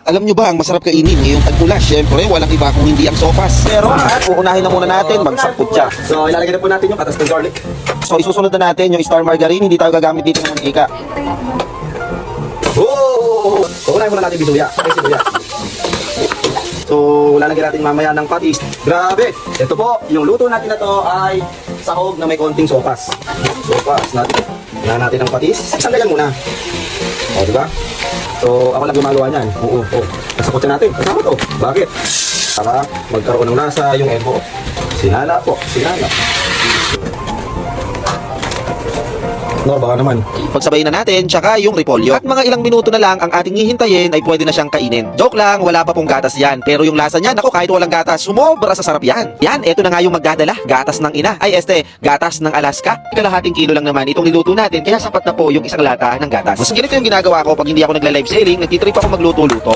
Alam nyo ba ang masarap kainin ngayong tag-ulan? Siyempre, walang iba kung hindi ang sopas. Pero uunahin na muna natin magsakput siya. So, ilalagay na po natin yung patas ng garlic. So, isusunod na natin yung star margarine. Hindi tayo gagamit dito ng mantika. So, unahin muna natin bisuya. So, lalagyan natin mamaya ng patis. Grabe! Ito po, yung luto natin na to ay sahog na may konting sopas. Sopas natin. Unahin natin ng patis. Isang ganyan muna. O, diba? So, ako lang gumagawa niyan. Oo. Kasakot natin. Kasama to. Bakit? Para magkaroon ng lasa yung elbow. Sinala po. Sinala. No, baka naman. Pagsabayin na natin, tsaka yung repolyo. At mga ilang minuto na lang ang ating hihintayin ay pwede na siyang kainin. Joke lang, wala pa pong gatas yan. Pero yung lasa niyan, ako kahit walang gatas, sumobra sa sarap yan. Yan, eto na nga yung magdadala. Gatas ng ina. Ay, gatas ng Alaska. Kalahating kilo lang naman itong niluto natin, kaya sapat na po yung isang lata ng gatas. Mas ganito yung ginagawa ko pag hindi ako nagla-live selling, nagtitrip ako magluto-luto.